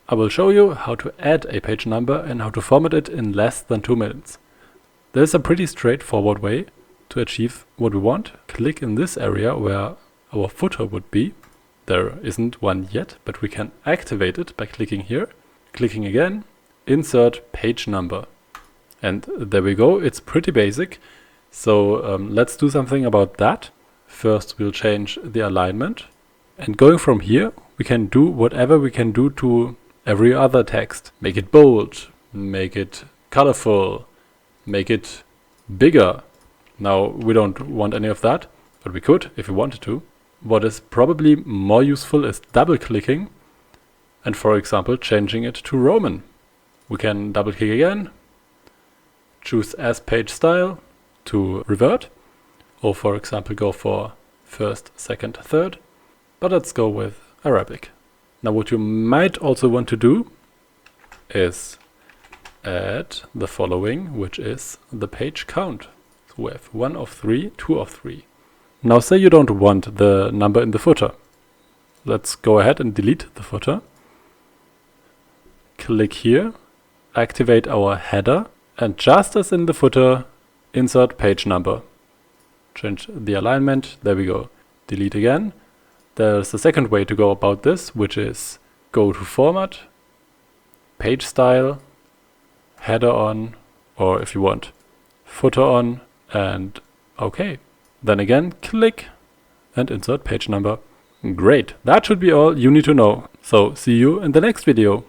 I will show you how to add a page number and how to format it in less than 2 minutes. There's a pretty straightforward way to achieve what we want. Click in this area where our footer would be. There isn't one yet, but we can activate it by clicking here. Clicking again, insert page number. And there we go, it's pretty basic. So let's do something about that. First we'll change the alignment. And going from here, we can do whatever we can do to every other text. Make it bold, make it colorful, make it bigger. Now we don't want any of that, but we could if we wanted to. What is probably more useful is double clicking and, for example, changing it to Roman. We can double click again, choose as page style to revert, or for example go for first, second, third, but let's go with Arabic. Now what you might also want to do is add the following, which is the page count. So we have 1 of 3, 2 of 3. Now say you don't want the number in the footer. Let's go ahead and delete the footer. Click here, activate our header, and just as in the footer, insert page number. Change the alignment, there we go. Delete again. There's a second way to go about this, which is go to format, page style, header on, or if you want, footer on, and okay. Then again, click and insert page number. Great, that should be all you need to know. So see you in the next video.